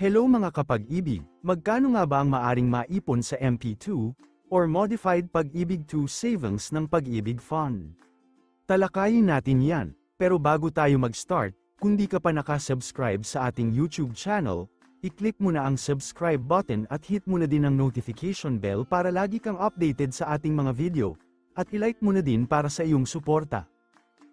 Hello mga kapag-ibig, magkano nga ba ang maaring maipon sa MP2 or Modified Pag-ibig 2 Savings ng Pag-ibig Fund? Talakayin natin yan, pero bago tayo mag-start, kung di ka pa nakasubscribe sa ating YouTube channel, i-click mo na ang subscribe button at hit mo na din ang notification bell para lagi kang updated sa ating mga video, at i-like mo na din para sa iyong suporta.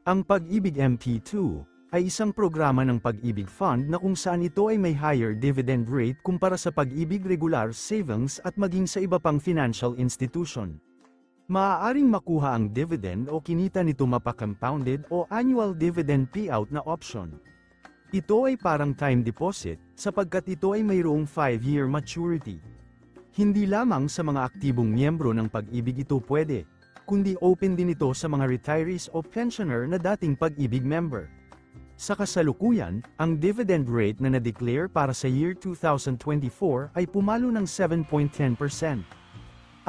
Ang Pag-ibig MP2 ay isang programa ng Pag-ibig Fund na kung saan ito ay may higher dividend rate kumpara sa Pag-ibig regular savings at maging sa iba pang financial institution. Maaaring makuha ang dividend o kinita nito mapa-compounded o annual dividend payout na option. Ito ay parang time deposit, sapagkat ito ay mayroong 5-year maturity. Hindi lamang sa mga aktibong miyembro ng Pag-ibig ito pwede, kundi open din ito sa mga retirees o pensioner na dating Pag-ibig member. Sa kasalukuyan, ang dividend rate na na-declare para sa year 2024 ay pumalo ng 7.10%.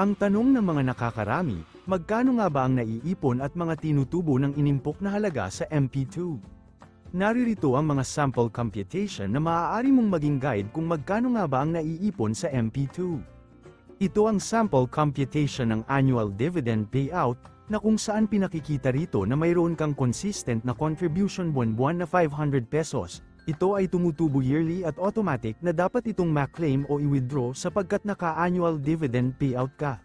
Ang tanong ng mga nakakarami, magkano nga ba ang naiipon at mga tinutubo ng inimpok na halaga sa MP2? Naririto ang mga sample computation na maaari mong maging guide kung magkano nga ba ang naiipon sa MP2. Ito ang sample computation ng annual dividend payout, na kung saan pinakikita rito na mayroon kang consistent na contribution buwan-buwan na 500 pesos, ito ay tumutubo yearly at automatic na dapat itong ma-claim o i-withdraw sapagkat naka-annual dividend payout ka.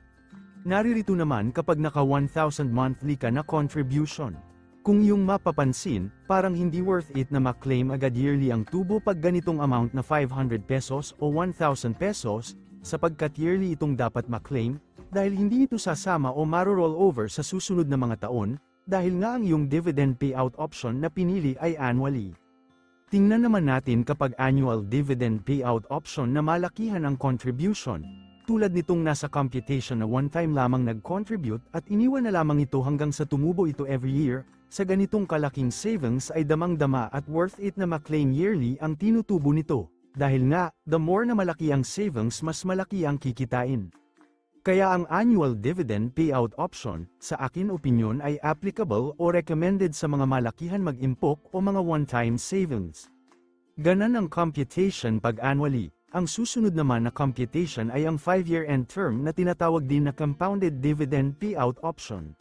Naririto naman kapag naka 1,000 monthly ka na contribution. Kung iyong mapapansin, parang hindi worth it na ma-claim agad yearly ang tubo pag ganitong amount na 500 pesos o 1,000 pesos, sapagkat yearly itong dapat ma-claim, dahil hindi ito sasama o maro-roll over sa susunod na mga taon, dahil nga ang iyong dividend payout option na pinili ay annually. Tingnan naman natin kapag annual dividend payout option na malakihan ang contribution, tulad nitong nasa computation na one time lamang nag-contribute at iniwan na lamang ito hanggang sa tumubo ito every year, sa ganitong kalaking savings ay damang-dama at worth it na ma-claim yearly ang tinutubo nito, dahil nga, the more na malaki ang savings mas malaki ang kikitain. Kaya ang annual dividend payout option, sa akin opinyon ay applicable o recommended sa mga malakihan mag-impok o mga one-time savings. Ganan ang computation pag annually. Ang susunod naman na computation ay ang 5-year end term na tinatawag din na compounded dividend payout option.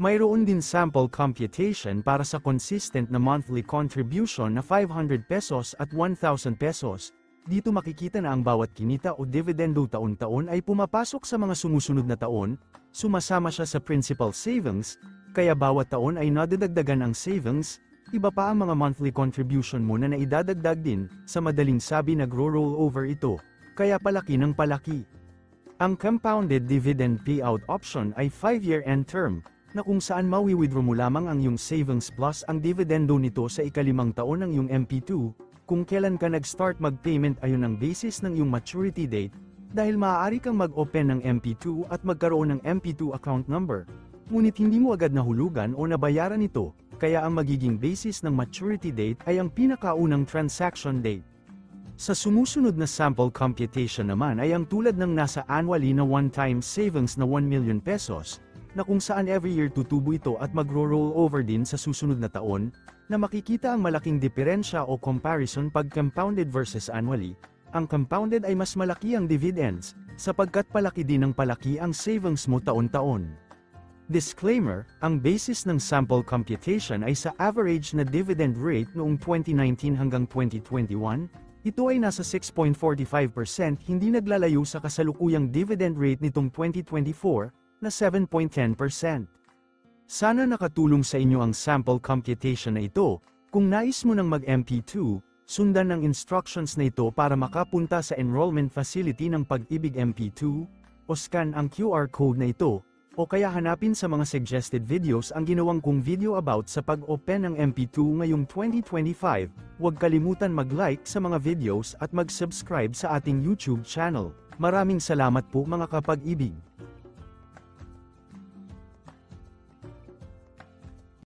Mayroon din sample computation para sa consistent na monthly contribution na 500 pesos at 1,000 pesos. Dito makikita na ang bawat kinita o dividendo taon-taon ay pumapasok sa mga sumusunod na taon, sumasama siya sa principal savings, kaya bawat taon ay nadadagdagan ang savings, iba pa ang mga monthly contribution mo na naidadagdag din, sa madaling sabi nagro-roll over ito, kaya palaki ng palaki. Ang compounded dividend payout option ay 5-year end term, na kung saan mawi-withdraw mo lamang ang iyong savings plus ang dividendo nito sa ika-5 taon ng iyong MP2, kung kailan ka nag-start mag-payment ayon ang basis ng iyong maturity date, dahil maaari kang mag-open ng MP2 at magkaroon ng MP2 account number, ngunit hindi mo agad nahulugan o nabayaran ito, kaya ang magiging basis ng maturity date ay ang pinakaunang transaction date. Sa sumusunod na sample computation naman ay ang tulad ng nasa annually na one-time savings na 1 million pesos, na kung saan every year tutubo ito at magro-roll over din sa susunod na taon, na makikita ang malaking diferensya o comparison pag compounded versus annually. Ang compounded ay mas malaki ang dividends, sapagkat palaki din ng palaki ang savings mo taon-taon. Disclaimer, ang basis ng sample computation ay sa average na dividend rate noong 2019 hanggang 2021, ito ay nasa 6.45%, hindi naglalayo sa kasalukuyang dividend rate nitong 2024, na 7.10%. Sana nakatulong sa inyo ang sample computation na ito. Kung nais mo nang mag-MP2, sundan ang instructions na ito para makapunta sa enrollment facility ng Pag-ibig MP2, o scan ang QR code na ito, o kaya hanapin sa mga suggested videos ang ginawang kong video about sa pag-open ng MP2 ngayong 2025. Huwag kalimutan mag-like sa mga videos at mag-subscribe sa ating YouTube channel. Maraming salamat po mga kapag-ibig.